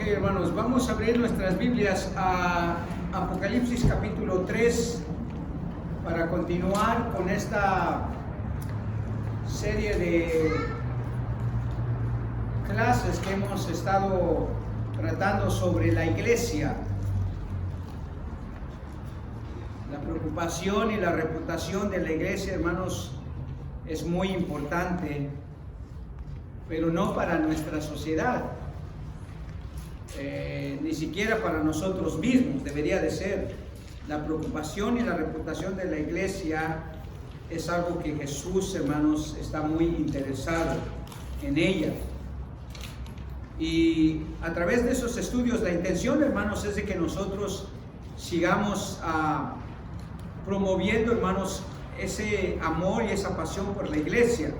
Ok, hermanos, vamos a abrir nuestras Biblias a Apocalipsis capítulo 3 para continuar con esta serie de clases que hemos estado tratando sobre la iglesia. La preocupación y la reputación de la iglesia, hermanos, es muy importante, pero no para nuestra sociedad. Ni siquiera para nosotros mismos debería de ser. La preocupación y la reputación de la iglesia es algo que Jesús, hermanos, está muy interesado en ella. Y a través de esos estudios, la intención, hermanos, es de que nosotros sigamos promoviendo, hermanos, ese amor y esa pasión por la iglesia.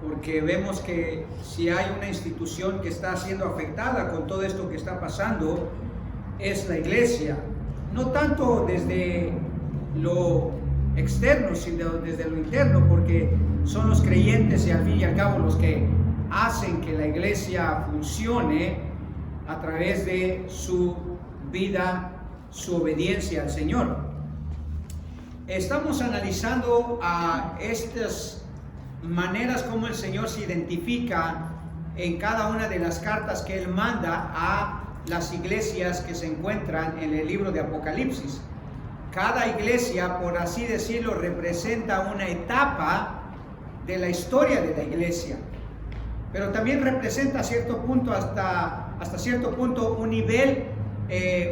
Porque vemos que si hay una institución que está siendo afectada con todo esto que está pasando, es la iglesia. No tanto desde lo externo, sino desde lo interno, porque son los creyentes y al fin y al cabo los que hacen que la iglesia funcione a través de su vida, su obediencia al Señor. Estamos analizando a estas maneras como el Señor se identifica en cada una de las cartas que Él manda a las iglesias que se encuentran en el libro de Apocalipsis. Cada iglesia, por así decirlo, representa una etapa de la historia de la iglesia, pero también representa a cierto punto, hasta cierto punto, un nivel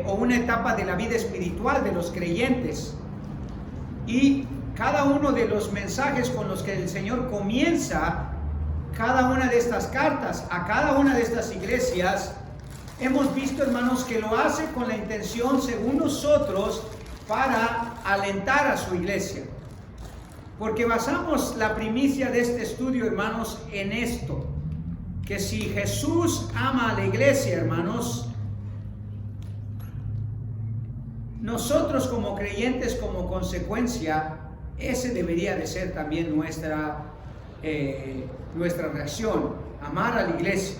o una etapa de la vida espiritual de los creyentes. Y cada uno de los mensajes con los que el Señor comienza cada una de estas cartas a cada una de estas iglesias, hemos visto, hermanos, que lo hace con la intención, según nosotros, para alentar a su iglesia. Porque basamos la primicia de este estudio, hermanos, en esto, que si Jesús ama a la iglesia, hermanos, nosotros como creyentes, como consecuencia, ese debería de ser también nuestra reacción, amar a la iglesia.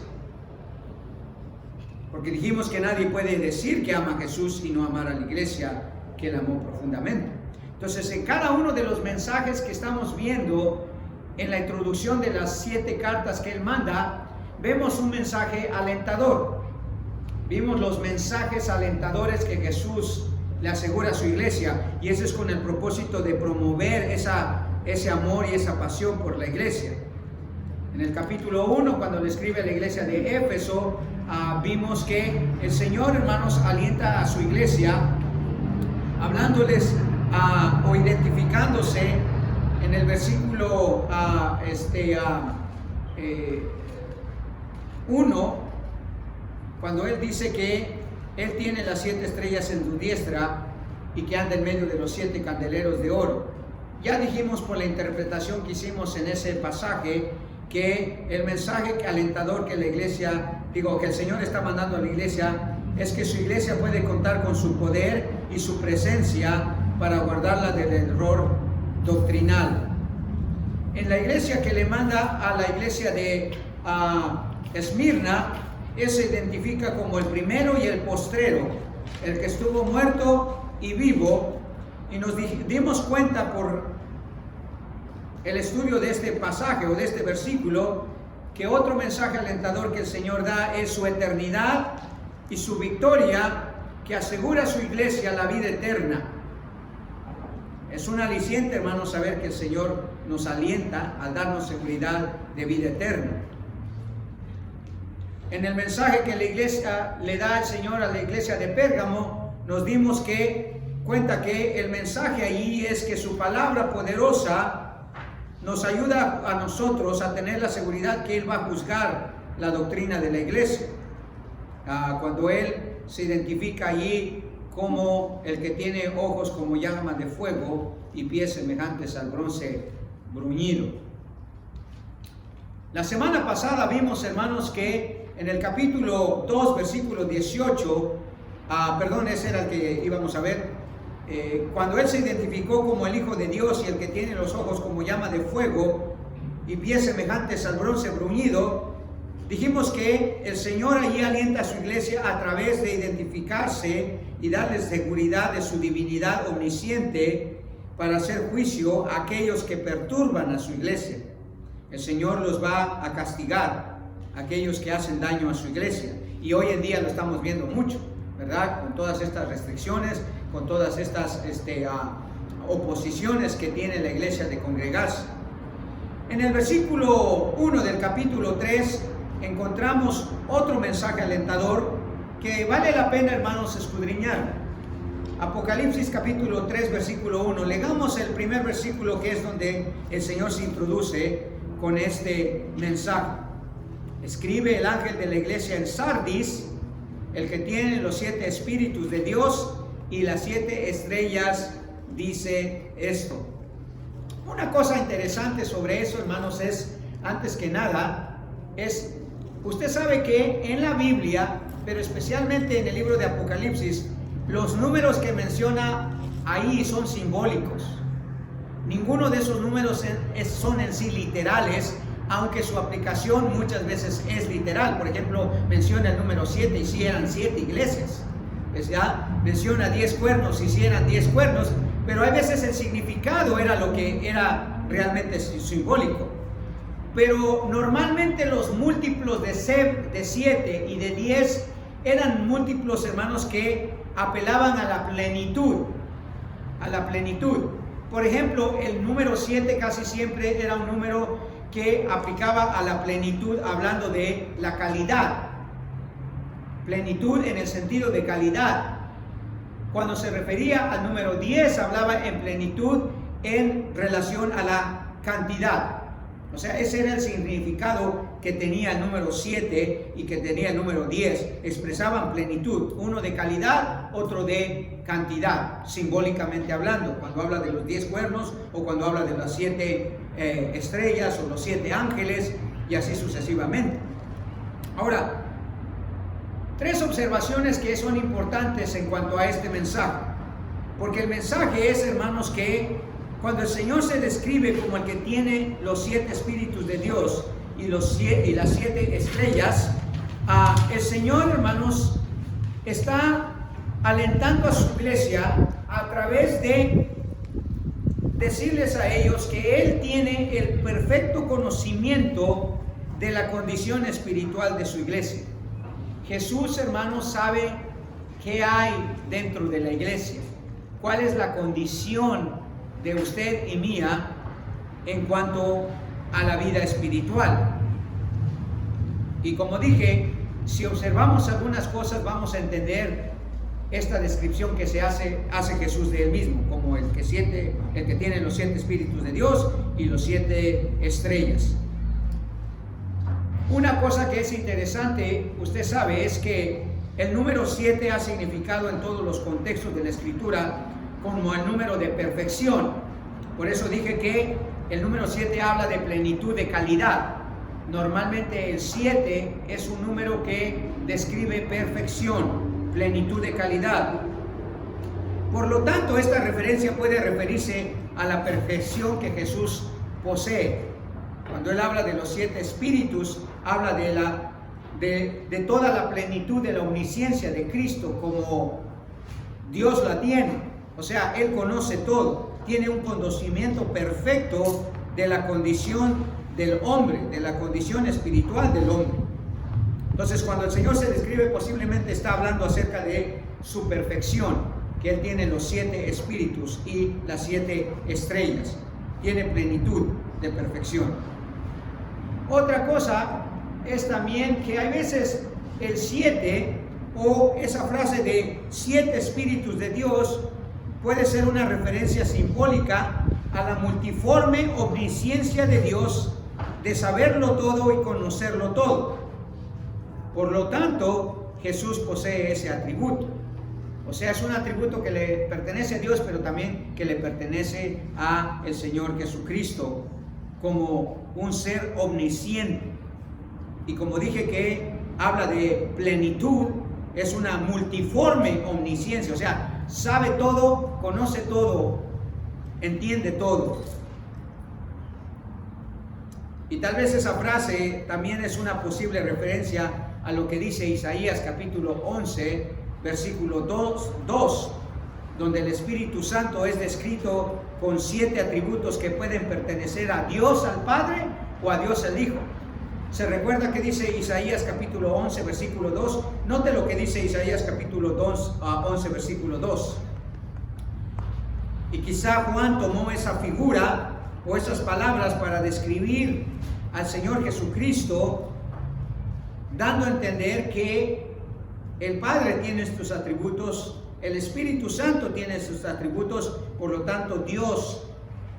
Porque dijimos que nadie puede decir que ama a Jesús y no amar a la iglesia que Él amó profundamente. Entonces, en cada uno de los mensajes que estamos viendo en la introducción de las 7 cartas que Él manda, vemos un mensaje alentador. Vimos los mensajes alentadores que Jesús le asegura a su iglesia, y ese es con el propósito de promover ese amor y esa pasión por la iglesia. En el capítulo 1, cuando le escribe a la iglesia de Éfeso, vimos que el Señor, hermanos, alienta a su iglesia hablándoles o identificándose en el versículo 1, cuando Él dice que Él tiene las 7 estrellas en su diestra y que anda en medio de los 7 candeleros de oro. Ya dijimos por la interpretación que hicimos en ese pasaje que el mensaje alentador que la iglesia, que el Señor está mandando a la iglesia, es que su iglesia puede contar con su poder y su presencia para guardarla del error doctrinal. En la iglesia que le manda a la iglesia de Esmirna, Él se identifica como el primero y el postrero, el que estuvo muerto y vivo, y nos dimos cuenta por el estudio de este pasaje o de este versículo que otro mensaje alentador que el Señor da es su eternidad y su victoria, que asegura a su iglesia la vida eterna. Es un aliciente, hermanos, saber que el Señor nos alienta al darnos seguridad de vida eterna. En el mensaje que la iglesia le da el Señor a la iglesia de Pérgamo, nos dimos que cuenta que el mensaje allí es que su palabra poderosa nos ayuda a nosotros a tener la seguridad que Él va a juzgar la doctrina de la iglesia. Cuando Él se identifica allí como el que tiene ojos como llamas de fuego y pies semejantes al bronce bruñido. La semana pasada vimos, hermanos, que en el capítulo 2, versículo 18, ese era el que íbamos a ver, cuando Él se identificó como el Hijo de Dios y el que tiene los ojos como llama de fuego y pies semejantes al bronce bruñido, Dijimos que el Señor allí alienta a su iglesia a través de identificarse y darles seguridad de su divinidad omnisciente para hacer juicio a aquellos que perturban a su iglesia. El Señor los va a castigar, a aquellos que hacen daño a su iglesia. Y hoy en día lo estamos viendo mucho, ¿verdad? Con todas estas restricciones, con todas estas oposiciones que tiene la iglesia de congregarse. En el versículo 1 del capítulo 3 encontramos otro mensaje alentador que vale la pena, hermanos, escudriñar. Apocalipsis capítulo 3 versículo 1. Leamos el primer versículo, que es donde el Señor se introduce con este mensaje. Escribe el ángel de la iglesia en Sardis, el que tiene los 7 espíritus de Dios y las 7 estrellas, dice esto. Una cosa interesante sobre eso, hermanos, es, antes que nada, usted sabe que en la Biblia, pero especialmente en el libro de Apocalipsis, los números que menciona ahí son simbólicos. Ninguno de esos números son en sí literales, aunque su aplicación muchas veces es literal. Por ejemplo, menciona el número 7 y si eran 7 iglesias. Menciona 10 cuernos y si eran 10 cuernos, pero a veces el significado era lo que era realmente simbólico. Pero normalmente los múltiplos de 7 y de 10 eran múltiplos, hermanos, que apelaban a la plenitud. A la plenitud. Por ejemplo, el número 7 casi siempre era un número que aplicaba a la plenitud, hablando de la calidad. Plenitud en el sentido de calidad. Cuando se refería al número 10, hablaba en plenitud en relación a la cantidad. O sea, ese era el significado que tenía el número 7 y que tenía el número 10. Expresaban plenitud, uno de calidad, otro de cantidad, simbólicamente hablando, cuando habla de los 10 cuernos o cuando habla de las 7 estrellas o los 7 ángeles y así sucesivamente. Ahora, 3 observaciones que son importantes en cuanto a este mensaje, porque el mensaje es, hermanos, que cuando el Señor se describe como el que tiene los 7 espíritus de Dios y las 7 estrellas, el Señor, hermanos, está alentando a su iglesia a través de decirles a ellos que Él tiene el perfecto conocimiento de la condición espiritual de su iglesia. Jesús, hermanos, sabe qué hay dentro de la iglesia, cuál es la condición de usted y mía en cuanto a la vida espiritual. Y como dije, si observamos algunas cosas vamos a entender esta descripción que hace Jesús de él mismo, como el que tiene los 7 espíritus de Dios y los 7 estrellas. Una cosa que es interesante, usted sabe, es que el número 7 ha significado en todos los contextos de la Escritura como el número de perfección. Por eso dije que el número 7 habla de plenitud de calidad. Normalmente el 7 es un número que describe perfección, plenitud de calidad. Por lo tanto, esta referencia puede referirse a la perfección que Jesús posee. Cuando Él habla de los 7 espíritus, habla de toda la plenitud de la omnisciencia de Cristo, como Dios la tiene. O sea, Él conoce todo, tiene un conocimiento perfecto de la condición del hombre, de la condición espiritual del hombre. Entonces, cuando el Señor se describe, posiblemente está hablando acerca de su perfección, que Él tiene los 7 espíritus y las 7 estrellas, tiene plenitud de perfección. Otra cosa es también que hay veces el 7 o esa frase de 7 espíritus de Dios puede ser una referencia simbólica a la multiforme omnisciencia de Dios, de saberlo todo y conocerlo todo. Por lo tanto, Jesús posee ese atributo. O sea, es un atributo que le pertenece a Dios, pero también que le pertenece a el Señor Jesucristo como un ser omnisciente. Y como dije que habla de plenitud, es una multiforme omnisciencia, o sea, sabe todo, conoce todo, entiende todo. Y tal vez esa frase también es una posible referencia a lo que dice Isaías capítulo 11, versículo 2, donde el Espíritu Santo es descrito con 7 atributos que pueden pertenecer a Dios al Padre o a Dios al Hijo. ¿Se recuerda que dice Isaías capítulo 11, versículo 2? Note lo que dice Isaías capítulo 11, versículo 2. Y quizá Juan tomó esa figura o esas palabras para describir al Señor Jesucristo, dando a entender que el Padre tiene estos atributos, el Espíritu Santo tiene estos atributos, por lo tanto Dios,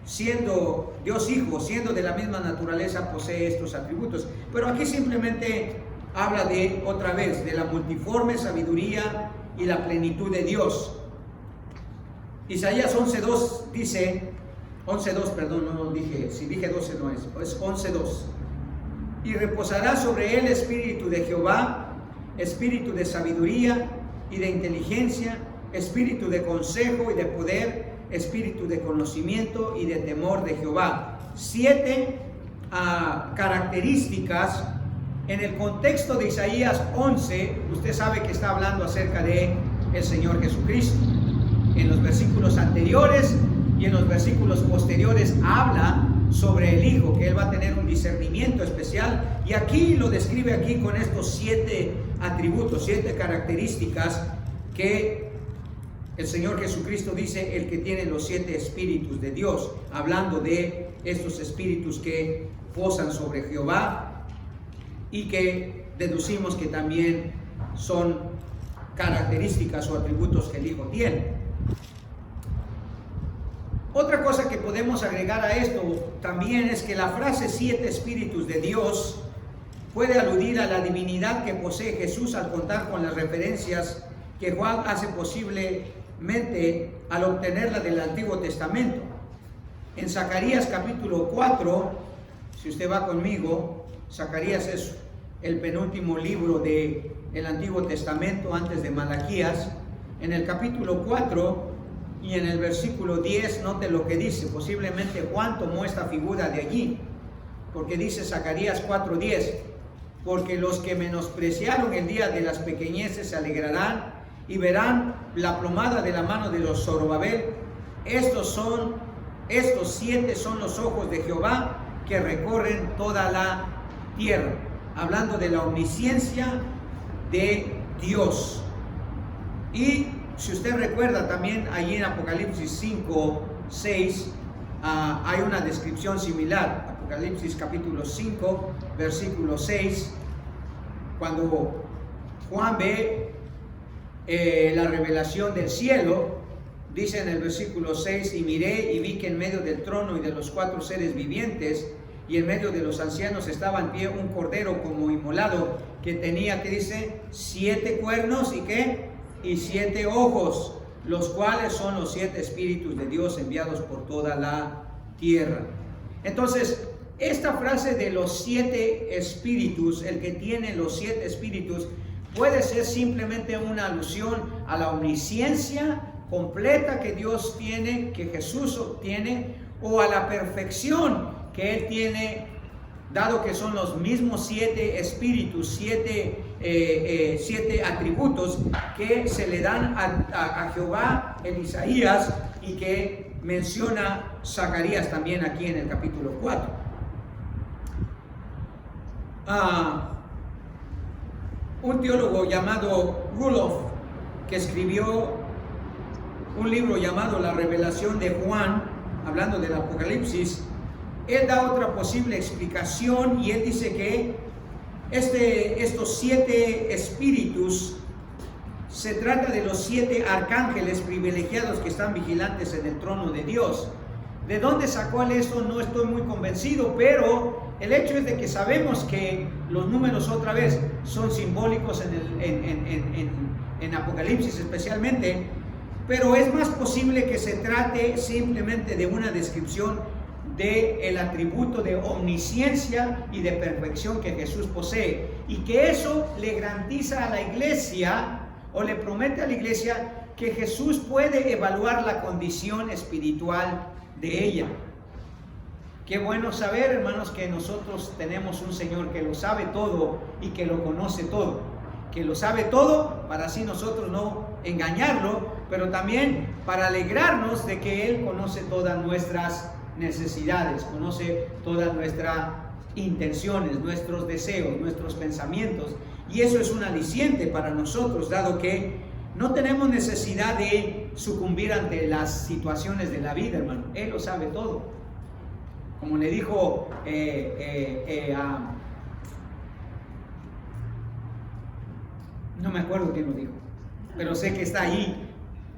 siendo Dios Hijo, siendo de la misma naturaleza, posee estos atributos. Pero aquí simplemente habla de, otra vez, de la multiforme sabiduría y la plenitud de Dios. Isaías 11.2 dice, 11.2, perdón, no dije, si dije 12 no es 11.2. Y reposará sobre él espíritu de Jehová, espíritu de sabiduría y de inteligencia, espíritu de consejo y de poder, espíritu de conocimiento y de temor de Jehová. 7 características. En el contexto de Isaías 11, usted sabe que está hablando acerca de el Señor Jesucristo. En los versículos anteriores y en los versículos posteriores habla sobre el Hijo, que Él va a tener un discernimiento especial, y aquí lo describe aquí con estos 7 atributos, 7 características que el Señor Jesucristo dice, el que tiene los 7 espíritus de Dios, hablando de estos espíritus que posan sobre Jehová y que deducimos que también son características o atributos que el Hijo tiene. Otra cosa que podemos agregar a esto también es que la frase 7 espíritus de Dios puede aludir a la divinidad que posee Jesús al contar con las referencias que Juan hace posiblemente al obtenerla del Antiguo Testamento. En Zacarías capítulo 4, si usted va conmigo, Zacarías es el penúltimo libro del Antiguo Testamento antes de Malaquías. En el capítulo 4 y en el versículo 10, note lo que dice. Posiblemente Juan tomó esta figura de allí, porque dice Zacarías 4:10, porque los que menospreciaron el día de las pequeñeces se alegrarán y verán la plomada de la mano de los Zorobabel. Estos 7 son los ojos de Jehová que recorren toda la tierra, hablando de la omnisciencia de Dios. Y si usted recuerda también allí en Apocalipsis 5:6 hay una descripción similar. Apocalipsis capítulo 5 versículo 6, cuando Juan ve la revelación del cielo, dice en el versículo 6, y miré y vi que en medio del trono y de los 4 seres vivientes y en medio de los ancianos estaba en pie un cordero como inmolado, que tenía, que dice, 7 cuernos y ¿qué? Y 7 ojos, los cuales son los 7 espíritus de Dios enviados por toda la tierra. Entonces, esta frase de los 7 espíritus, el que tiene los 7 espíritus, puede ser simplemente una alusión a la omnisciencia completa que Dios tiene, que Jesús obtiene, o a la perfección que Él tiene, dado que son los mismos 7 espíritus, 7 atributos que se le dan a Jehová en Isaías y que menciona Zacarías también aquí en el capítulo 4. Un teólogo llamado Rudolf, que escribió un libro llamado La Revelación de Juan, hablando del Apocalipsis, él da otra posible explicación y él dice que estos 7 espíritus se trata de los 7 arcángeles privilegiados que están vigilantes en el trono de Dios. ¿De dónde sacó él esto? No estoy muy convencido, pero el hecho es de que sabemos que los números, otra vez, son simbólicos en Apocalipsis especialmente, pero es más posible que se trate simplemente de una descripción del atributo de omnisciencia y de perfección que Jesús posee, y que eso le garantiza a la iglesia, o le promete a la iglesia, que Jesús puede evaluar la condición espiritual de ella. Qué bueno saber, hermanos, que nosotros tenemos un Señor que lo sabe todo y que lo conoce todo. Que lo sabe todo para así nosotros no engañarlo, pero también para alegrarnos de que Él conoce todas nuestras necesidades, conoce todas nuestras intenciones, nuestros deseos, nuestros pensamientos. Y eso es un aliciente para nosotros, dado que no tenemos necesidad de sucumbir ante las situaciones de la vida, hermano. Él lo sabe todo. Como le dijo no me acuerdo quién lo dijo, pero sé que está ahí,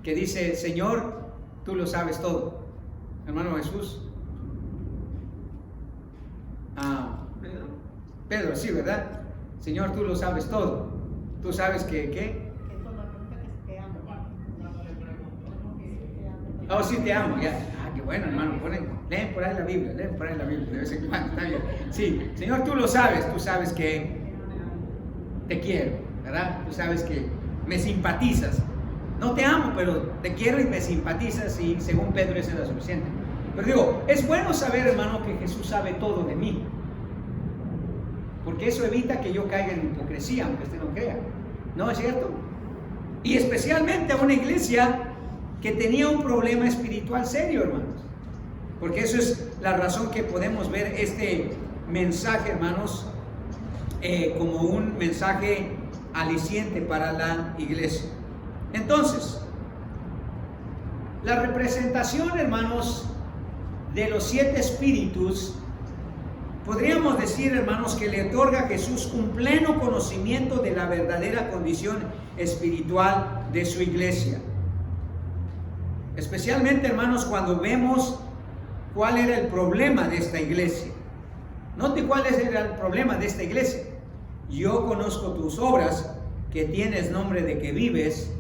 que dice: Señor, tú lo sabes todo. Hermano Jesús. Pedro, sí, ¿verdad? Señor, tú lo sabes todo. Tú sabes que oh, sí, te amo. Ya. Qué bueno, hermano. Leen por ahí la Biblia, de vez en cuando, está bien. Sí, Señor, tú lo sabes. Tú sabes que te quiero, ¿verdad? Tú sabes que me simpatizas. No te amo, pero te quiero y me simpatizas, y según Pedro eso era suficiente. Pero digo, es bueno saber, hermano, que Jesús sabe todo de mí, porque eso evita que yo caiga en hipocresía, aunque usted no crea. ¿No es cierto? Y especialmente a una iglesia que tenía un problema espiritual serio, hermanos. Porque eso es la razón que podemos ver este mensaje, hermanos, como un mensaje aliciente para la iglesia. Entonces, la representación, hermanos, de los 7 espíritus, podríamos decir, hermanos, que le otorga a Jesús un pleno conocimiento de la verdadera condición espiritual de su iglesia. Especialmente, hermanos, cuando vemos cuál era el problema de esta iglesia. Note cuál era el problema de esta iglesia. Yo conozco tus obras, que tienes nombre de que vives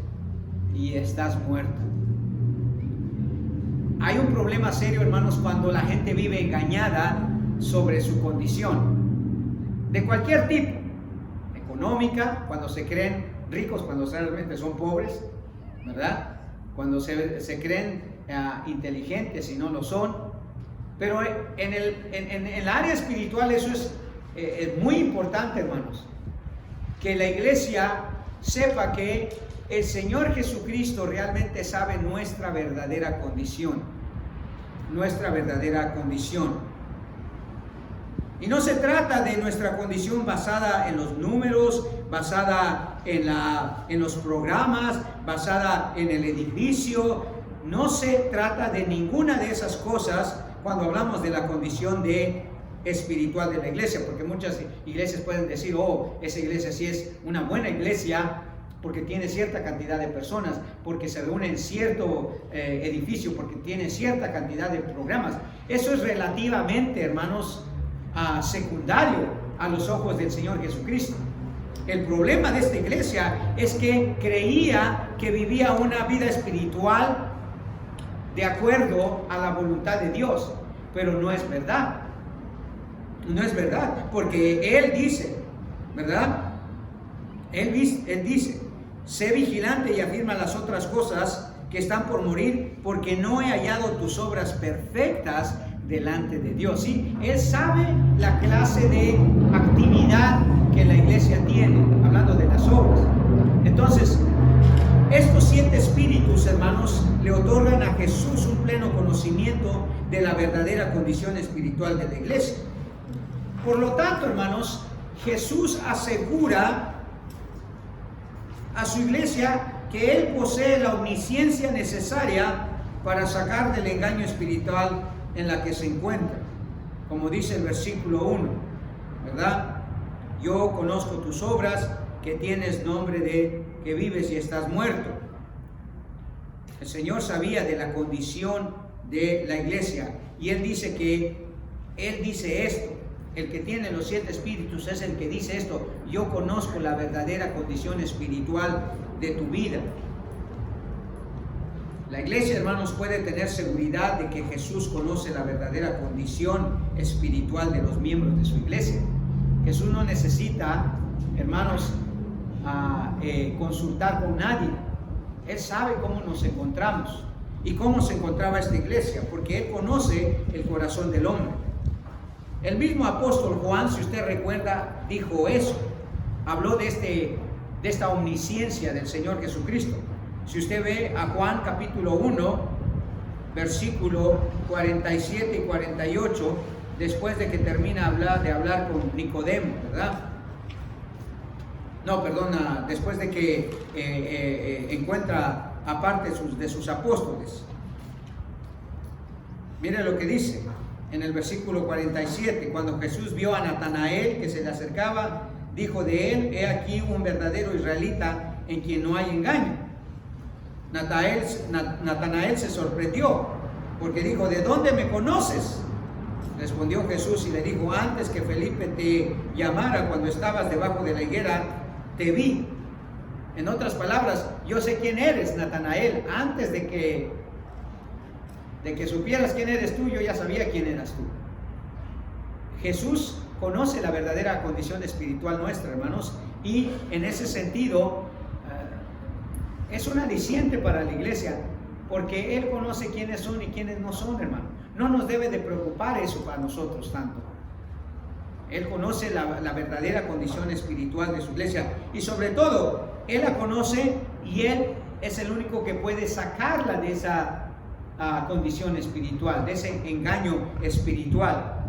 y estás muerto. Hay un problema serio, hermanos, cuando la gente vive engañada sobre su condición, de cualquier tipo, económica, cuando se creen ricos, cuando realmente son pobres, ¿verdad? Cuando se creen inteligentes y no lo son. Pero en el área espiritual eso es muy importante, hermanos, que la iglesia sepa que el Señor Jesucristo realmente sabe nuestra verdadera condición. Nuestra verdadera condición. Y no se trata de nuestra condición basada en los números, basada en los programas, basada en el edificio. No se trata de ninguna de esas cosas cuando hablamos de la condición espiritual de la iglesia, porque muchas iglesias pueden decir: oh, esa iglesia sí es una buena iglesia porque tiene cierta cantidad de personas, porque se reúne en cierto edificio, porque tiene cierta cantidad de programas. Eso es relativamente, hermanos, secundario a los ojos del Señor Jesucristo. El problema de esta iglesia es que creía que vivía una vida espiritual de acuerdo a la voluntad de Dios, pero no es verdad. No es verdad, porque Él dice, ¿verdad? Él dice: sé vigilante y afirma las otras cosas que están por morir, porque no he hallado tus obras perfectas delante de Dios. ¿Sí? Él sabe la clase de actividad que la iglesia tiene, hablando de las obras. Entonces, estos 7 espíritus, hermanos, le otorgan a Jesús un pleno conocimiento de la verdadera condición espiritual de la iglesia. Por lo tanto, hermanos, Jesús asegura a su iglesia que Él posee la omnisciencia necesaria para sacar del engaño espiritual en la que se encuentra. Como dice el versículo 1, ¿verdad? Yo conozco tus obras, que tienes nombre de que vives y estás muerto. El Señor sabía de la condición de la iglesia, y Él dice esto: el que tiene los 7 espíritus es el que dice esto: yo conozco la verdadera condición espiritual de tu vida. La iglesia, hermanos, puede tener seguridad de que Jesús conoce la verdadera condición espiritual de los miembros de su iglesia. Jesús no necesita, hermanos, consultar con nadie. Él sabe cómo nos encontramos y cómo se encontraba esta iglesia, porque Él conoce el corazón del hombre. El mismo apóstol Juan, si usted recuerda, dijo eso. Habló de esta omnisciencia del Señor Jesucristo. Si usted ve a Juan capítulo 1, versículo 47 y 48, después de que termina de hablar con Nicodemo, ¿verdad? No, perdona, después de que encuentra aparte de sus apóstoles. Mire lo que dice en el versículo 47, cuando Jesús vio a Natanael que se le acercaba, dijo de él: he aquí un verdadero israelita en quien no hay engaño. Natanael se sorprendió porque dijo: ¿de dónde me conoces? Respondió Jesús y le dijo: antes que Felipe te llamara, cuando estabas debajo de la higuera, te vi. En otras palabras, yo sé quién eres, Natanael. Antes de que supieras quién eres tú, yo ya sabía quién eras tú. Jesús conoce la verdadera condición espiritual nuestra, hermanos, y en ese sentido es un aliciente para la iglesia, porque Él conoce quiénes son y quiénes no son, hermano. No nos debe de preocupar eso para nosotros tanto. Él conoce la verdadera condición espiritual de su iglesia, y sobre todo, Él la conoce y Él es el único que puede sacarla de esa condición espiritual, de ese engaño espiritual.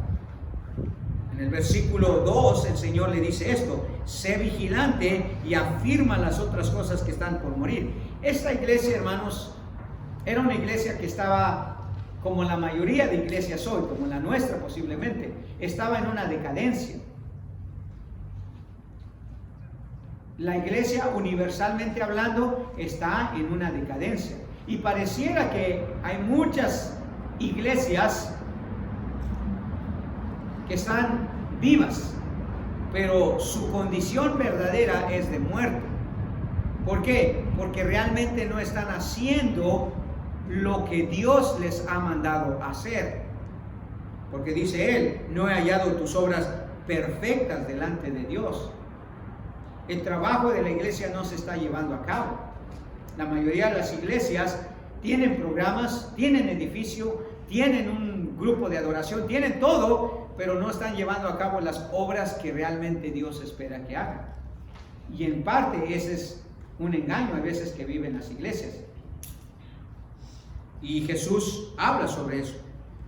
En el versículo 2 el Señor le dice esto: sé vigilante y afirma las otras cosas que están por morir. Esta iglesia, hermanos, era una iglesia que estaba, como la mayoría de iglesias hoy, como la nuestra posiblemente, estaba en una decadencia. La iglesia, universalmente hablando, está en una decadencia. Y pareciera que hay muchas iglesias que están vivas, pero su condición verdadera es de muerte. ¿Por qué? Porque realmente no están haciendo lo que Dios les ha mandado hacer. Porque dice Él: no he hallado tus obras perfectas delante de Dios. El trabajo de la iglesia no se está llevando a cabo. La mayoría de las iglesias tienen programas, tienen edificio, tienen un grupo de adoración, tienen todo, pero no están llevando a cabo las obras que realmente Dios espera que hagan. Y en parte ese es un engaño a veces que viven las iglesias. Y Jesús habla sobre eso.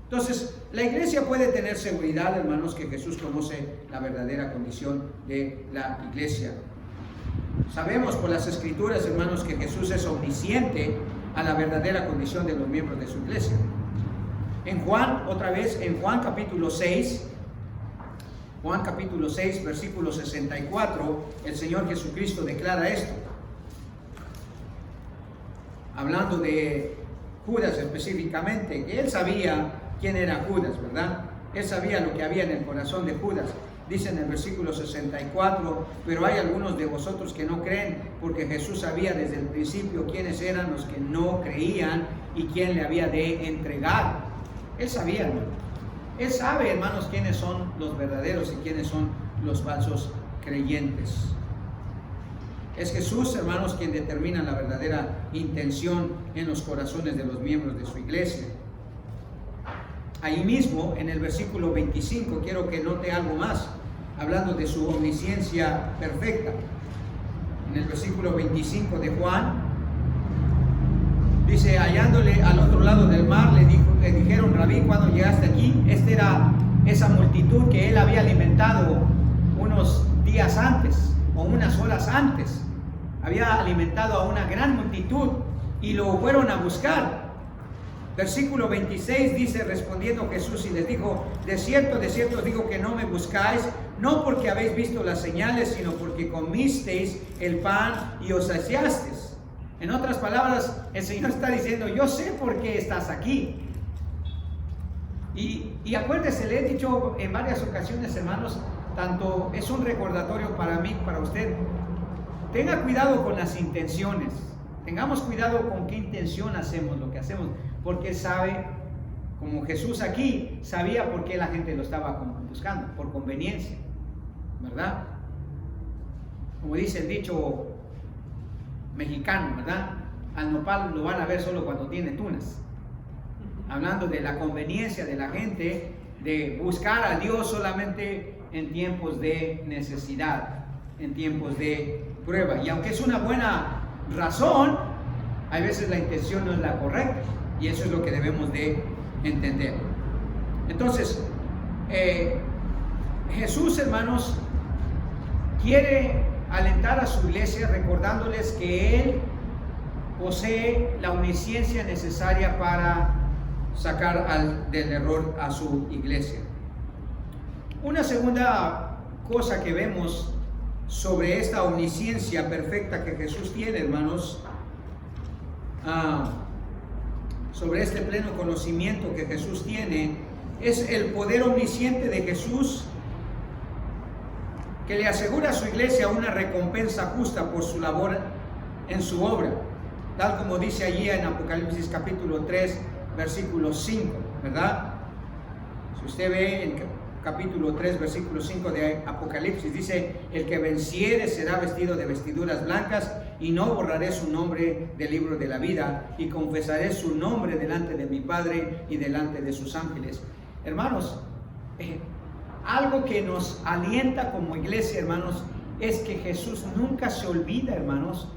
Entonces, la iglesia puede tener seguridad, hermanos, que Jesús conoce la verdadera condición de la iglesia. Sabemos por las Escrituras, hermanos, que Jesús es omnisciente a la verdadera condición de los miembros de su iglesia. En Juan, otra vez, en Juan capítulo 6, versículo 64, el Señor Jesucristo declara esto, hablando de Judas específicamente, que Él sabía quién era Judas, ¿verdad? Él sabía lo que había en el corazón de Judas. Dice en el versículo 64: pero hay algunos de vosotros que no creen, porque Jesús sabía desde el principio quiénes eran los que no creían y quién le había de entregar. Él sabía, hermano. Él sabe, hermanos, quiénes son los verdaderos y quiénes son los falsos creyentes. Es Jesús, hermanos, quien determina la verdadera intención en los corazones de los miembros de su iglesia. Ahí mismo, en el versículo 25, quiero que note algo más, hablando de su omnisciencia perfecta. En el versículo 25 de Juan, dice: hallándole al otro lado del mar, le dijeron: Rabí, ¿cuándo llegaste aquí? Esta era esa multitud que él había alimentado unos días antes, o unas horas antes. Había alimentado a una gran multitud y lo fueron a buscar. Versículo 26 dice: respondiendo Jesús y les dijo: de cierto os digo que no me buscáis, no porque habéis visto las señales, sino porque comisteis el pan y os saciasteis. En otras palabras, el Señor está diciendo: yo sé por qué estás aquí. Y acuérdese, le he dicho en varias ocasiones, hermanos, tanto es un recordatorio para mí, para usted. Tenga cuidado con las intenciones. Tengamos cuidado con qué intención hacemos lo que hacemos, porque Él sabe, como Jesús aquí, sabía por qué la gente lo estaba buscando, por conveniencia, ¿verdad? Como dice el dicho mexicano, ¿verdad? Al nopal lo van a ver solo cuando tiene tunas. Hablando de la conveniencia de la gente de buscar a Dios solamente en tiempos de necesidad, en tiempos de prueba. Y aunque es una buena razón, hay veces la intención no es la correcta, y eso es lo que debemos de entender. Entonces, Jesús, hermanos, quiere alentar a su iglesia recordándoles que Él posee la omnisciencia necesaria para sacar del error a su iglesia. Una segunda cosa que vemos sobre esta omnisciencia perfecta que Jesús tiene, hermanos, sobre este pleno conocimiento que Jesús tiene, es el poder omnisciente de Jesús, que le asegura a su iglesia una recompensa justa por su labor en su obra, tal como dice allí en Apocalipsis capítulo 3, versículo 5, ¿verdad? Si usted ve en capítulo 3, versículo 5 de Apocalipsis, dice: el que venciere será vestido de vestiduras blancas, y no borraré su nombre del libro de la vida, y confesaré su nombre delante de mi Padre y delante de sus ángeles. Hermanos, algo que nos alienta como iglesia, hermanos, es que Jesús nunca se olvida, hermanos,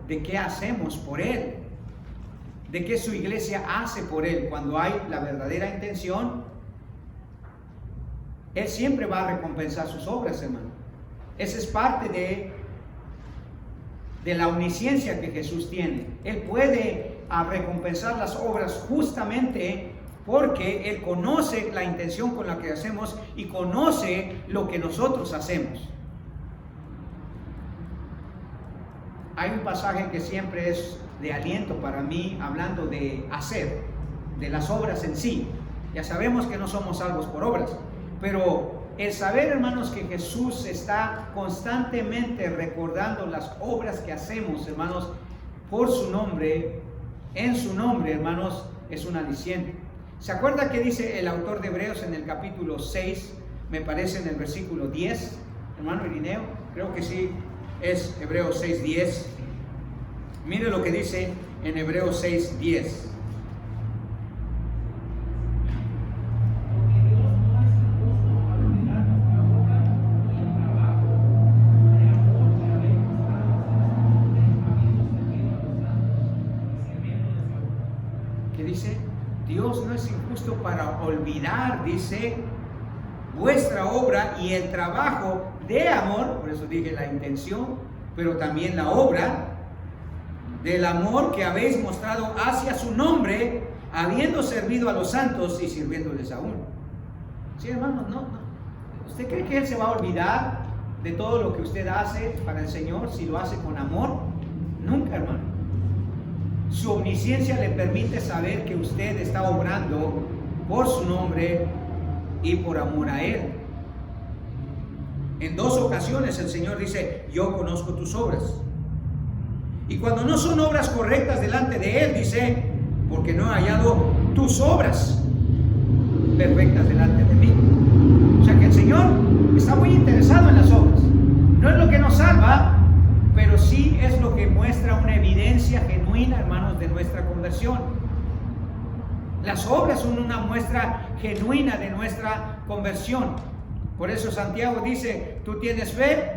de qué hacemos por Él, de qué su iglesia hace por Él. Cuando hay la verdadera intención, Él siempre va a recompensar sus obras, hermano. Esa es parte de la omnisciencia que Jesús tiene. Él puede recompensar las obras justamente porque Él conoce la intención con la que hacemos y conoce lo que nosotros hacemos. Hay un pasaje que siempre es de aliento para mí, hablando de hacer, de las obras en sí. Ya sabemos que no somos salvos por obras, pero el saber, hermanos, que Jesús está constantemente recordando las obras que hacemos, hermanos, por su nombre, en su nombre, hermanos, es un aliciente. ¿Se acuerda que dice el autor de Hebreos en el capítulo 6, me parece en el versículo 10, hermano Irineo? Creo que sí, es Hebreos 6:10. Mire lo que dice en Hebreos 6:10. ¿Qué dice? Dios no es injusto para olvidar, dice, vuestra obra y el trabajo de amor, por eso dije la intención, pero también la obra del amor que habéis mostrado hacia su nombre, habiendo servido a los santos y sirviéndoles aún. Sí, hermanos, no. ¿Usted cree que Él se va a olvidar de todo lo que usted hace para el Señor si lo hace con amor? Nunca, hermano. Su omnisciencia le permite saber que usted está obrando por su nombre y por amor a Él. En 2 ocasiones el Señor dice: yo conozco tus obras. Y cuando no son obras correctas delante de Él, dice: porque no he hallado tus obras perfectas delante de mí. O sea que el Señor está muy interesado en las obras. No es lo que nos salva, pero sí es lo que muestra una evidencia genuina, hermanos, de nuestra conversión. Las obras son una muestra genuina de nuestra conversión. Por eso Santiago dice: tú tienes fe,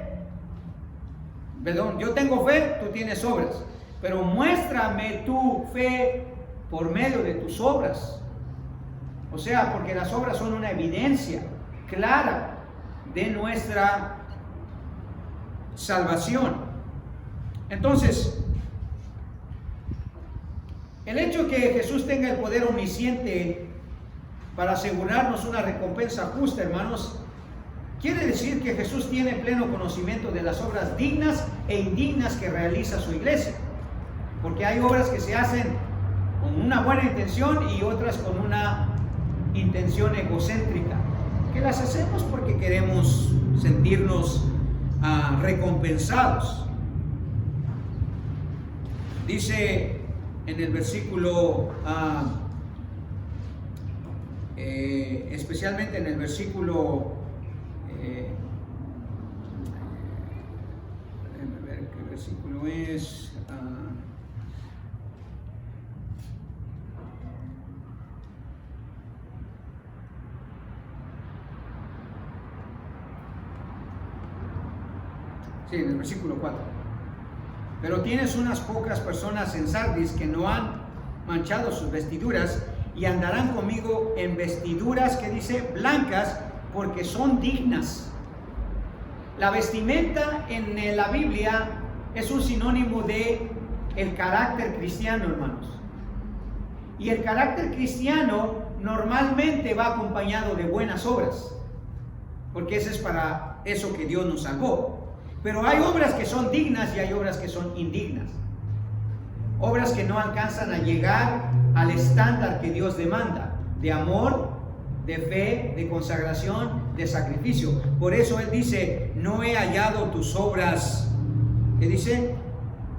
perdón, yo tengo fe, tú tienes obras, pero muéstrame tu fe por medio de tus obras. O sea, porque las obras son una evidencia clara de nuestra salvación. Entonces, el hecho que Jesús tenga el poder omnisciente para asegurarnos una recompensa justa, hermanos, quiere decir que Jesús tiene pleno conocimiento de las obras dignas e indignas que realiza su iglesia. Porque hay obras que se hacen con una buena intención y otras con una intención egocéntrica, que las hacemos porque queremos sentirnos recompensados. Dice en el versículo, especialmente en el versículo, déjenme ver qué versículo es. Sí, en el versículo 4. Pero tienes unas pocas personas en Sardis que no han manchado sus vestiduras y andarán conmigo en vestiduras que dice blancas, porque son dignas. La vestimenta en la Biblia es un sinónimo de el carácter cristiano, hermanos. Y el carácter cristiano normalmente va acompañado de buenas obras, porque ese es para eso que Dios nos salvó. Pero hay obras que son dignas y hay obras que son indignas. Obras que no alcanzan a llegar al estándar que Dios demanda, de amor, de fe, de consagración, de sacrificio. Por eso Él dice, no he hallado tus obras, ¿qué dice?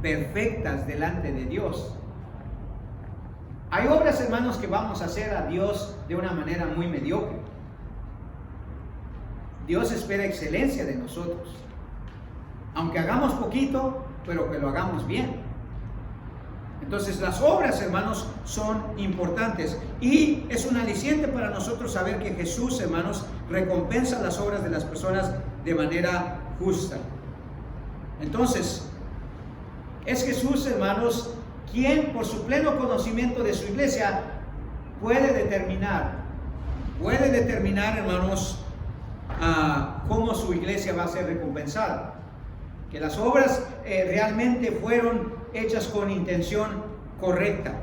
Perfectas delante de Dios. Hay obras, hermanos, que vamos a hacer a Dios de una manera muy mediocre. Dios espera excelencia de nosotros. Aunque hagamos poquito, pero que lo hagamos bien. Entonces las obras, hermanos, son importantes y es un aliciente para nosotros saber que Jesús, hermanos, recompensa las obras de las personas de manera justa. Entonces, es Jesús, hermanos, quien por su pleno conocimiento de su iglesia puede determinar, hermanos, cómo su iglesia va a ser recompensada. Que las obras realmente fueron hechas con intención correcta.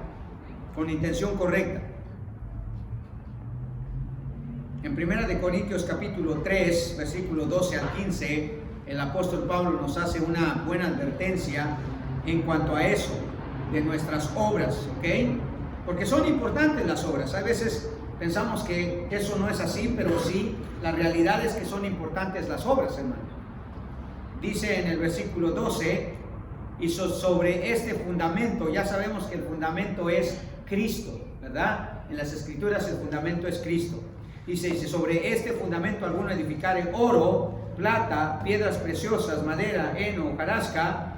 En 1 Corintios capítulo 3, versículo 12 al 15, el apóstol Pablo nos hace una buena advertencia en cuanto a eso, de nuestras obras, ¿ok? Porque son importantes las obras. A veces pensamos que eso no es así, pero sí, la realidad es que son importantes las obras, hermanos. Dice en el versículo 12, y sobre este fundamento, ya sabemos que el fundamento es Cristo, ¿verdad? En las Escrituras el fundamento es Cristo. Dice, sobre este fundamento alguno edificare oro, plata, piedras preciosas, madera, heno, hojarasca,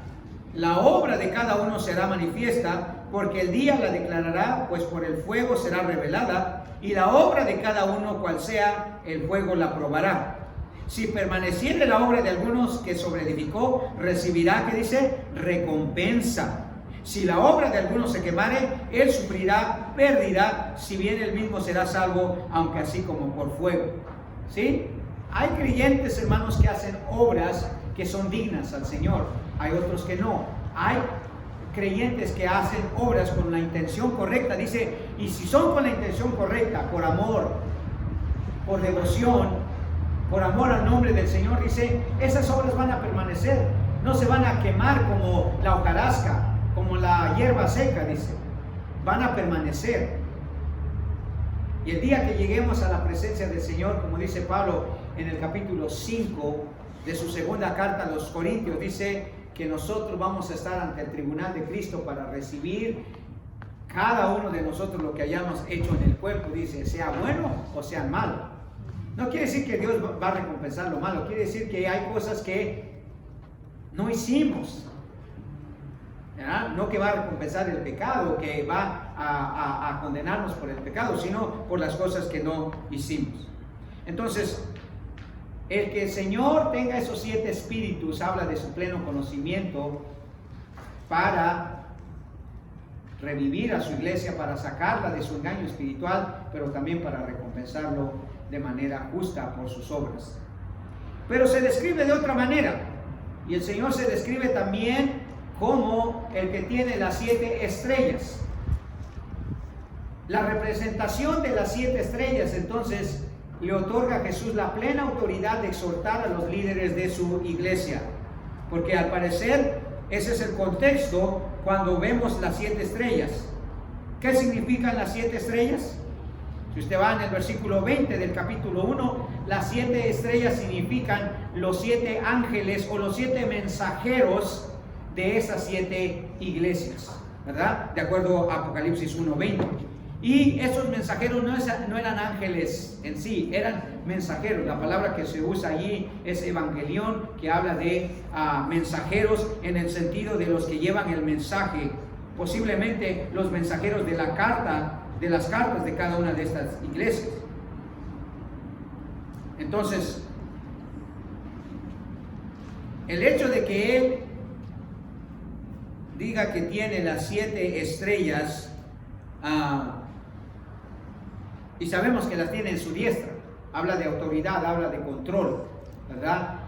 la obra de cada uno será manifiesta, porque el día la declarará, pues por el fuego será revelada, y la obra de cada uno, cual sea, el fuego la probará. Si permaneciere la obra de algunos que sobreedificó, recibirá, ¿qué dice? Recompensa. Si la obra de algunos se quemare, él sufrirá pérdida, si bien él mismo será salvo, aunque así como por fuego. ¿Sí? Hay creyentes, hermanos, que hacen obras que son dignas al Señor. Hay otros que no. Hay creyentes que hacen obras con la intención correcta. Dice, y si son con la intención correcta, por amor, por devoción, por amor al nombre del Señor, dice, esas obras van a permanecer, no se van a quemar como la hojarasca, como la hierba seca, dice, van a permanecer. Y el día que lleguemos a la presencia del Señor, como dice Pablo en el capítulo 5 de su segunda carta a los Corintios, dice que nosotros vamos a estar ante el tribunal de Cristo para recibir cada uno de nosotros lo que hayamos hecho en el cuerpo, dice, sea bueno o sea malo. No quiere decir que Dios va a recompensar lo malo, quiere decir que hay cosas que no hicimos, ¿verdad? No que va a recompensar el pecado, que va a condenarnos por el pecado, sino por las cosas que no hicimos. Entonces, el que el Señor tenga esos 7 espíritus habla de su pleno conocimiento para revivir a su iglesia, para sacarla de su engaño espiritual, pero también para recompensarlo de manera justa por sus obras. Pero se describe de otra manera, y el Señor se describe también como el que tiene las 7 estrellas. La representación de las 7 estrellas entonces le otorga a Jesús la plena autoridad de exhortar a los líderes de su iglesia, porque al parecer ese es el contexto cuando vemos las 7 estrellas. ¿Qué significan las 7 estrellas? Si usted va en el versículo 20 del capítulo 1, las 7 estrellas significan los 7 ángeles o los 7 mensajeros de esas 7 iglesias, ¿verdad? De acuerdo a Apocalipsis 1:20. Y esos mensajeros no eran ángeles en sí, eran mensajeros. La palabra que se usa allí es evangelión, que habla de mensajeros en el sentido de los que llevan el mensaje, posiblemente los mensajeros de la carta, de las cartas de cada una de estas iglesias. Entonces, El hecho de que Él diga que tiene las 7 estrellas, y sabemos que las tiene en su diestra, habla de autoridad, habla de control, ¿verdad?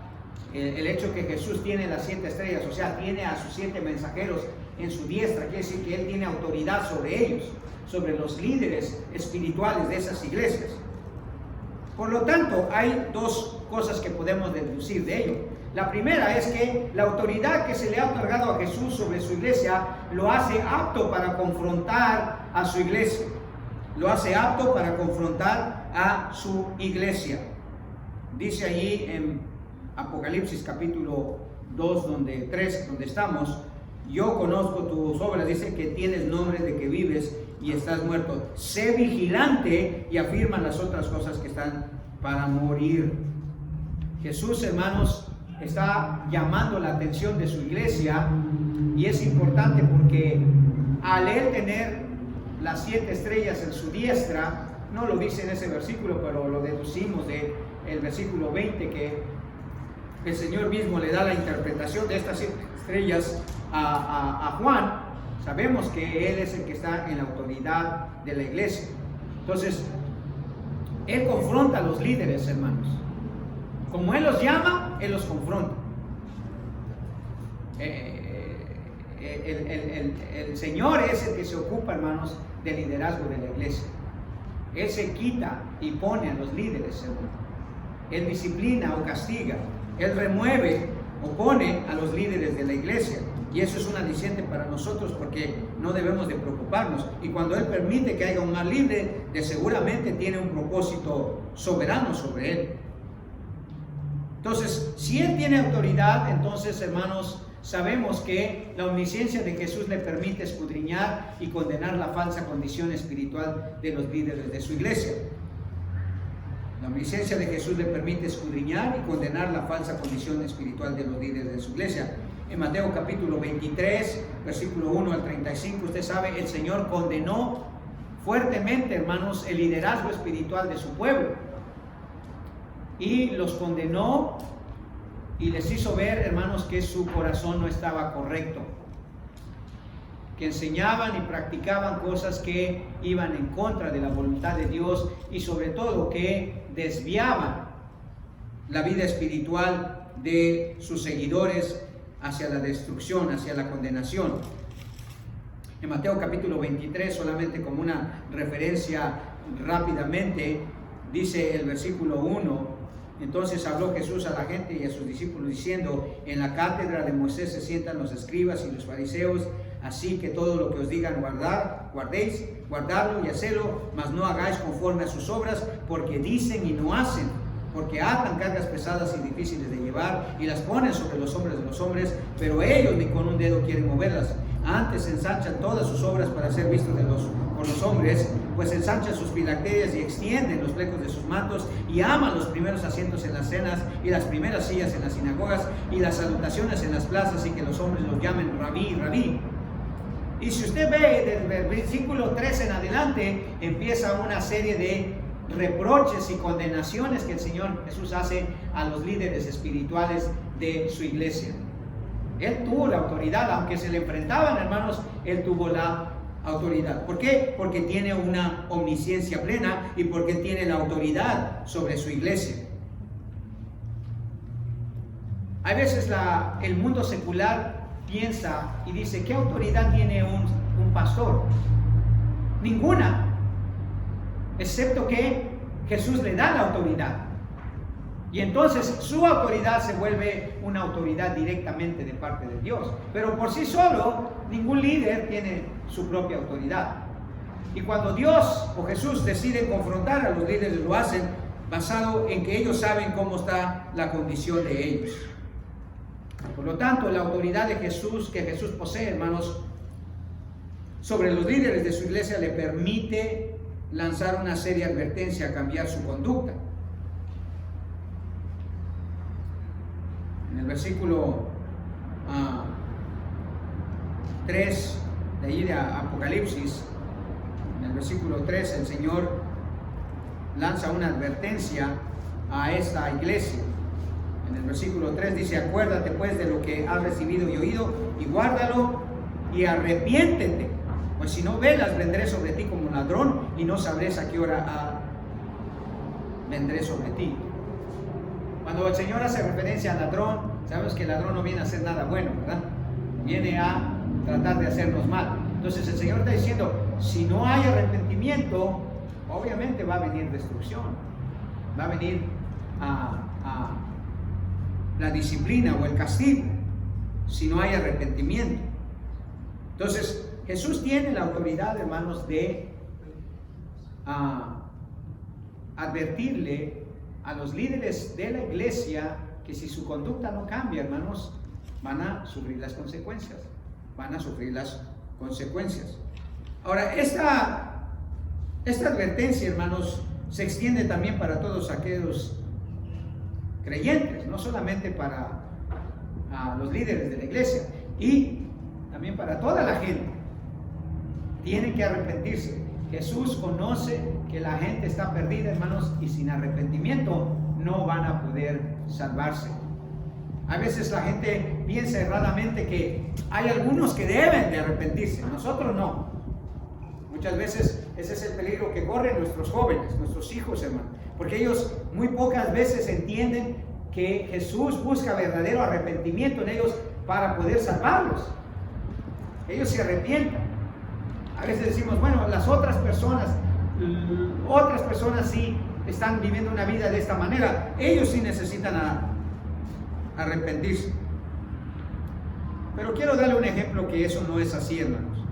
El hecho que Jesús tiene las 7 estrellas, o sea, tiene a sus 7 mensajeros en su diestra, quiere decir que Él tiene autoridad sobre ellos, sobre los líderes espirituales de esas iglesias. Por lo tanto, hay 2 cosas que podemos deducir de ello. La primera es que la autoridad que se le ha otorgado a Jesús sobre su iglesia lo hace apto para confrontar a su iglesia. Lo hace apto para confrontar a su iglesia. Dice allí en Apocalipsis capítulo 2, 3, donde estamos: yo conozco tus obras, dice que tienes nombre de que vives y estás muerto. Sé vigilante, y afirman las otras cosas que están para morir. Jesús, hermanos, está llamando la atención de su iglesia, y es importante porque al Él tener las 7 estrellas en su diestra, no lo dice en ese versículo, pero lo deducimos del versículo 20, que el Señor mismo le da la interpretación de estas 7 estrellas a Juan. Sabemos que Él es el que está en la autoridad de la iglesia. Entonces, Él confronta a los líderes, hermanos. Como Él los llama, Él los confronta. El Señor es el que se ocupa, hermanos, del liderazgo de la iglesia. Él se quita y pone a los líderes, hermanos. Él disciplina o castiga. Él remueve o pone a los líderes de la iglesia. Y eso es un aliciente para nosotros, porque no debemos de preocuparnos. Y cuando Él permite que haya un mal libre, de seguramente tiene un propósito soberano sobre él. Entonces, si Él tiene autoridad, entonces, hermanos, sabemos que la omnisciencia de Jesús le permite escudriñar y condenar la falsa condición espiritual de los líderes de su iglesia. La omnisciencia de Jesús le permite escudriñar y condenar la falsa condición espiritual de los líderes de su iglesia. En Mateo capítulo 23, versículo 1 al 35, usted sabe, el Señor condenó fuertemente, hermanos, el liderazgo espiritual de su pueblo. Y los condenó y les hizo ver, hermanos, que su corazón no estaba correcto, que enseñaban y practicaban cosas que iban en contra de la voluntad de Dios, y sobre todo que desviaban la vida espiritual de sus seguidores hacia la destrucción, hacia la condenación. En Mateo capítulo 23, solamente como una referencia rápidamente, dice el versículo 1: entonces habló Jesús a la gente y a sus discípulos diciendo: en la cátedra de Moisés se sientan los escribas y los fariseos, así que todo lo que os digan guardadlo y hacedlo, mas no hagáis conforme a sus obras, porque dicen y no hacen, porque atan cargas pesadas y difíciles de llevar y las ponen sobre los hombres de los hombres, pero ellos ni con un dedo quieren moverlas. Antes ensanchan todas sus obras para ser vistos por los hombres, pues ensanchan sus filacterias y extienden los flecos de sus mantos, y aman los primeros asientos en las cenas y las primeras sillas en las sinagogas y las salutaciones en las plazas, y que los hombres los llamen rabí, rabí. Y si usted ve desde el versículo 3 en adelante, empieza una serie de reproches y condenaciones que el Señor Jesús hace a los líderes espirituales de su iglesia. Él tuvo la autoridad, aunque se le enfrentaban, hermanos, Él tuvo la autoridad. ¿Por qué? Porque tiene una omnisciencia plena y porque tiene la autoridad sobre su iglesia. Hay veces el mundo secular piensa y dice: ¿qué autoridad tiene un pastor? Ninguna, excepto que Jesús le da la autoridad. Y entonces su autoridad se vuelve una autoridad directamente de parte de Dios. Pero por sí solo, ningún líder tiene su propia autoridad. Y cuando Dios o Jesús deciden confrontar a los líderes, lo hacen basado en que ellos saben cómo está la condición de ellos. Por lo tanto, la autoridad de Jesús, que Jesús posee, hermanos, sobre los líderes de su iglesia, le permite lanzar una seria advertencia a cambiar su conducta. En el versículo 3 de ahí de Apocalipsis, en el versículo 3, el Señor lanza una advertencia a esta iglesia. En el versículo 3 dice: acuérdate pues de lo que has recibido y oído, y guárdalo y arrepiéntete, pues si no velas, vendré sobre ti como un ladrón, y no sabrás a qué hora vendré sobre ti. Cuando el Señor hace referencia al ladrón, sabemos que el ladrón no viene a hacer nada bueno, ¿verdad? Viene a tratar de hacernos mal. Entonces el Señor está diciendo, si no hay arrepentimiento, obviamente va a venir destrucción, va a venir la disciplina o el castigo, si no hay arrepentimiento. Entonces Jesús tiene la autoridad, hermanos, de advertirle a los líderes de la iglesia que si su conducta no cambia, hermanos, van a sufrir las consecuencias. Van a sufrir las consecuencias. Ahora, esta advertencia, hermanos, se extiende también para todos aquellos creyentes, no solamente para los líderes de la iglesia, y también para toda la gente. Tienen que arrepentirse. Jesús conoce que la gente está perdida, hermanos, y sin arrepentimiento no van a poder salvarse. A veces la gente piensa erradamente que hay algunos que deben de arrepentirse, nosotros no. Muchas veces ese es el peligro que corren nuestros jóvenes, nuestros hijos, hermanos, porque ellos muy pocas veces entienden que Jesús busca verdadero arrepentimiento en ellos para poder salvarlos. Ellos se arrepientan. A veces decimos, bueno, las otras personas sí están viviendo una vida de esta manera, ellos sí necesitan arrepentirse. Pero quiero darle un ejemplo que eso no es así, hermanos.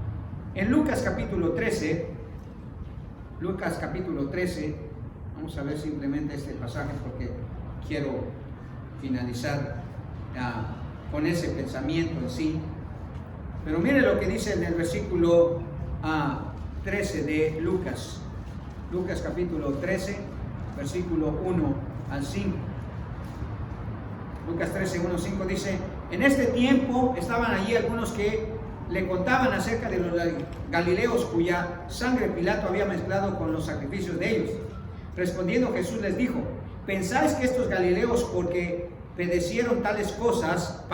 En Lucas capítulo 13, vamos a ver simplemente este pasaje porque quiero finalizar con ese pensamiento en sí. Pero mire lo que dice en el versículo 13 de Lucas. Lucas capítulo 13, versículo 1 al 5. Lucas 13, 1, 5 dice: en este tiempo estaban allí algunos que le contaban acerca de los galileos cuya sangre Pilato había mezclado con los sacrificios de ellos. Respondiendo Jesús les dijo: ¿pensáis que estos galileos, porque padecieron tales cosas,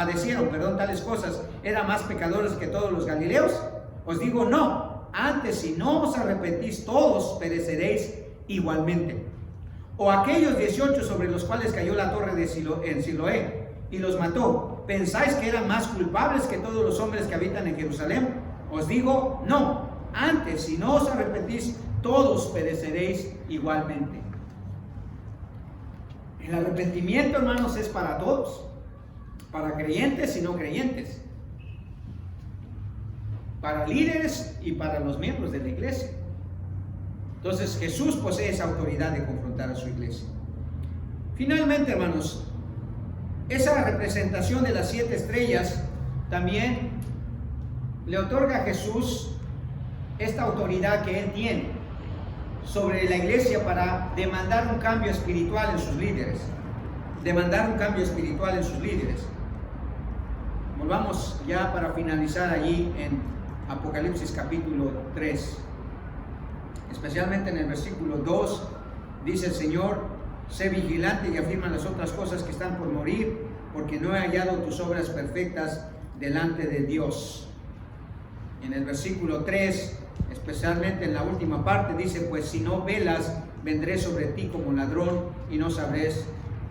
eran más pecadores que todos los galileos? Os digo, no. Antes, si no os arrepentís, todos pereceréis igualmente. O aquellos 18 sobre los cuales cayó la torre de Siloé y los mató, ¿pensáis que eran más culpables que todos los hombres que habitan en Jerusalén? Os digo, no. Antes, si no os arrepentís, todos pereceréis igualmente. El arrepentimiento, hermanos, es para todos, para creyentes y no creyentes, para líderes y para los miembros de la iglesia. Entonces Jesús posee esa autoridad de confrontar a su iglesia. Finalmente, hermanos, esa representación de las 7 estrellas también le otorga a Jesús esta autoridad que Él tiene sobre la iglesia para demandar un cambio espiritual en sus líderes. Volvamos ya para finalizar allí en Apocalipsis capítulo 3. Especialmente en el versículo 2 dice el Señor: sé vigilante y afirma las otras cosas que están por morir, porque no he hallado tus obras perfectas delante de Dios. En el versículo 3, especialmente en la última parte, dice: pues si no velas, vendré sobre ti como ladrón, y no sabrás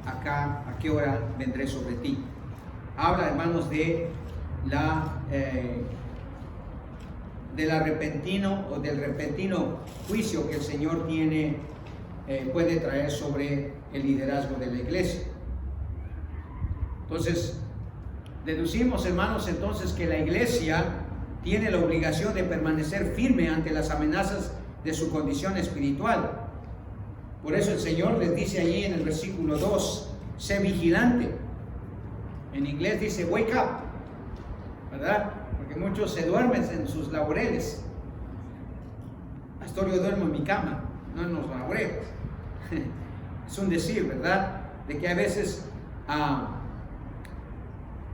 a qué hora vendré sobre ti. Habla, hermanos, del repentino juicio que el Señor puede traer sobre el liderazgo de la iglesia. Entonces, deducimos, hermanos, entonces que la iglesia tiene la obligación de permanecer firme ante las amenazas de su condición espiritual. Por eso el Señor les dice allí en el versículo 2, sé vigilante. En inglés dice wake up, ¿verdad? Porque muchos se duermen en sus laureles. Pastor, yo duermo en mi cama, no en los laureles. Es un decir, ¿verdad? De que a veces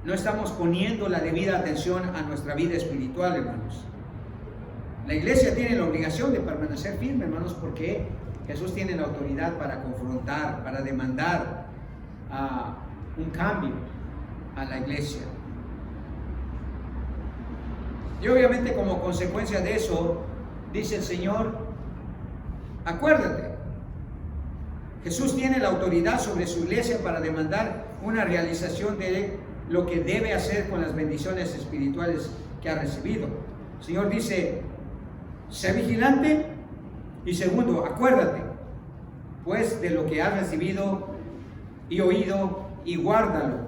no estamos poniendo la debida atención a nuestra vida espiritual, hermanos. La iglesia tiene la obligación de permanecer firme, hermanos, porque Jesús tiene la autoridad para confrontar, para demandar un cambio a la iglesia. Y obviamente como consecuencia de eso, dice el Señor, acuérdate, Jesús tiene la autoridad sobre su iglesia para demandar una realización de lo que debe hacer con las bendiciones espirituales que ha recibido. El Señor dice, sé vigilante, y segundo, acuérdate pues de lo que has recibido y oído, y guárdalo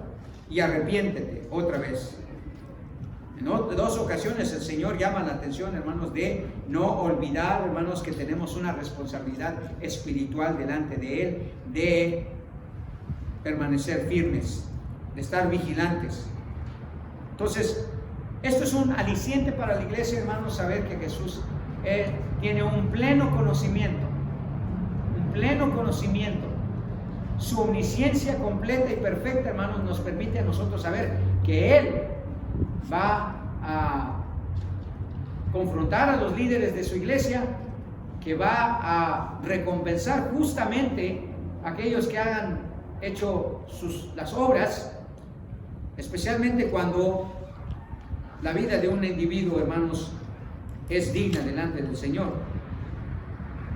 y arrepiéntete otra vez. En dos ocasiones el Señor llama la atención, hermanos, de no olvidar, hermanos, que tenemos una responsabilidad espiritual delante de Él, de permanecer firmes, de estar vigilantes. Entonces, esto es un aliciente para la iglesia, hermanos, saber que Jesús tiene un pleno conocimiento. Su omnisciencia completa y perfecta, hermanos, nos permite a nosotros saber que Él va a confrontar a los líderes de su iglesia, que va a recompensar justamente a aquellos que hayan hecho las obras, especialmente cuando la vida de un individuo, hermanos, es digna delante del Señor.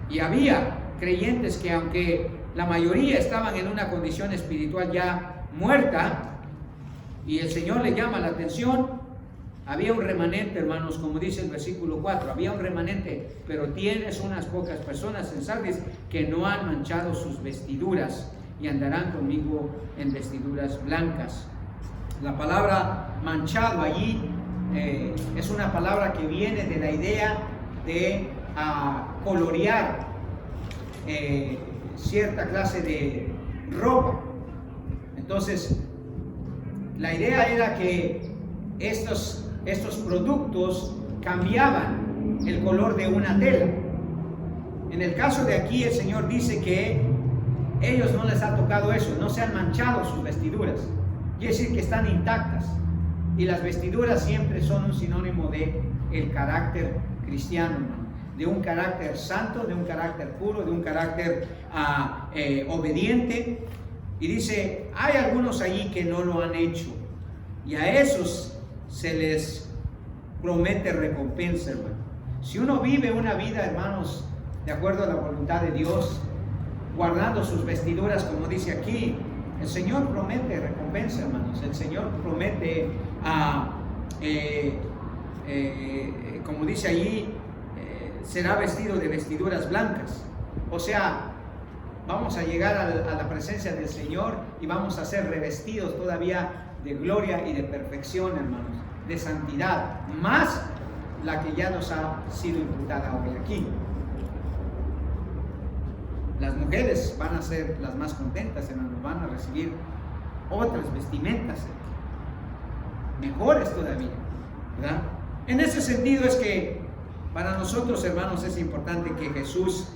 Y había creyentes que, aunque la mayoría estaban en una condición espiritual ya muerta, y el Señor le llama la atención, había un remanente, hermanos, como dice el versículo 4, había un remanente, pero tienes unas pocas personas en Sardis que no han manchado sus vestiduras y andarán conmigo en vestiduras blancas. La palabra manchado allí es una palabra que viene de la idea de colorear cierta clase de ropa. Entonces, la idea era que estos productos cambiaban el color de una tela. En el caso de aquí, el Señor dice que ellos no les ha tocado eso, no se han manchado sus vestiduras, quiere decir que están intactas. Y las vestiduras siempre son un sinónimo de el carácter cristiano, de un carácter santo, de un carácter puro, de un carácter obediente. Y dice, hay algunos allí que no lo han hecho, y a esos se les promete recompensa, hermano. Si uno vive una vida, hermanos, de acuerdo a la voluntad de Dios, guardando sus vestiduras, como dice aquí, el Señor promete recompensa, hermanos. El Señor promete, como dice allí, será vestido de vestiduras blancas. O sea, vamos a llegar a la presencia del Señor y vamos a ser revestidos todavía de gloria y de perfección, hermanos, de santidad, más la que ya nos ha sido imputada hoy aquí. Las mujeres van a ser las más contentas, hermanos, van a recibir otras vestimentas, mejores todavía, ¿verdad? En ese sentido es que para nosotros, hermanos, es importante que Jesús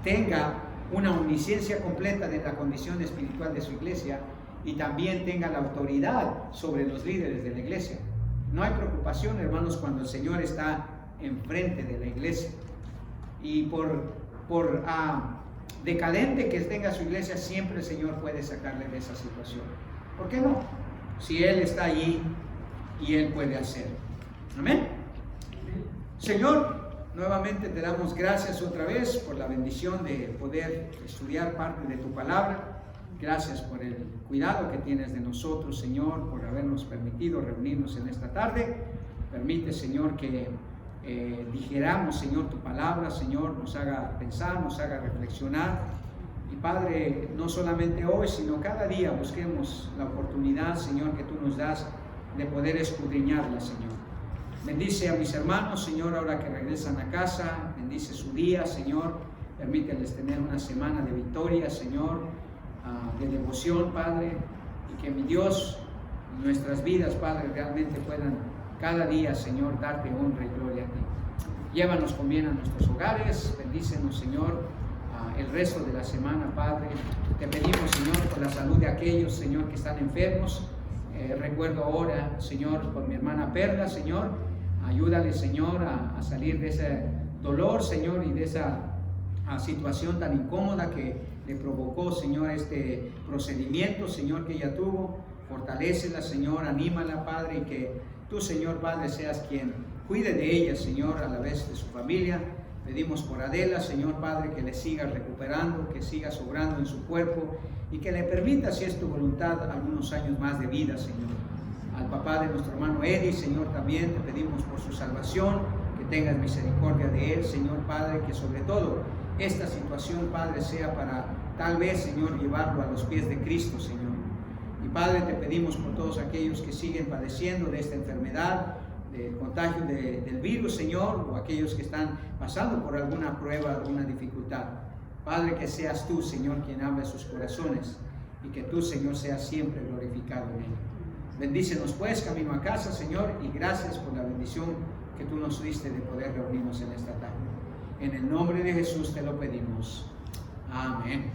tenga una omnisciencia completa de la condición espiritual de su iglesia y también tenga la autoridad sobre los líderes de la iglesia. No hay preocupación, hermanos, cuando el Señor está enfrente de la iglesia. Y por decadente que tenga su iglesia, siempre el Señor puede sacarle de esa situación. ¿Por qué no? Si Él está allí y Él puede hacerlo. Amén. Señor, nuevamente te damos gracias otra vez por la bendición de poder estudiar parte de tu palabra. Gracias por el cuidado que tienes de nosotros, Señor, por habernos permitido reunirnos en esta tarde. Permite, Señor, que digiramos, Señor, tu palabra, Señor, nos haga pensar, nos haga reflexionar. Y Padre, no solamente hoy, sino cada día busquemos la oportunidad, Señor, que tú nos das de poder escudriñarla, Señor. Bendice a mis hermanos, Señor, ahora que regresan a casa. Bendice su día, Señor. Permíteles tener una semana de victoria, Señor, de devoción, Padre, y que mi Dios, nuestras vidas, Padre, realmente puedan cada día, Señor, darte honra y gloria a ti. Llévanos con bien a nuestros hogares, bendícenos, Señor, el resto de la semana, Padre. Te pedimos, Señor, por la salud de aquellos, Señor, que están enfermos. Recuerdo ahora, Señor, por mi hermana Perla, Señor, ayúdale, Señor, a salir de ese dolor, Señor, y de esa situación tan incómoda que le provocó, Señor, este procedimiento, Señor, que ella tuvo. Fortalécela, Señor, anímala, Padre, y que tú, Señor Padre, seas quien cuide de ella, Señor, a la vez de su familia. Pedimos por Adela, Señor Padre, que le sigas recuperando, que siga sobrando en su cuerpo y que le permita, si es tu voluntad, algunos años más de vida, Señor. Al papá de nuestro hermano Eddie, Señor, también te pedimos por su salvación, que tengas misericordia de él, Señor Padre, que sobre todo esta situación, Padre, sea para tal vez, Señor, llevarlo a los pies de Cristo, Señor. Y Padre, te pedimos por todos aquellos que siguen padeciendo de esta enfermedad, del contagio del virus, Señor, o aquellos que están pasando por alguna prueba, alguna dificultad. Padre, que seas tú, Señor, quien hable a sus corazones y que tú, Señor, seas siempre glorificado en él. Bendícenos pues camino a casa, Señor, y gracias por la bendición que tú nos diste de poder reunirnos en esta tarde. En el nombre de Jesús te lo pedimos. Amén.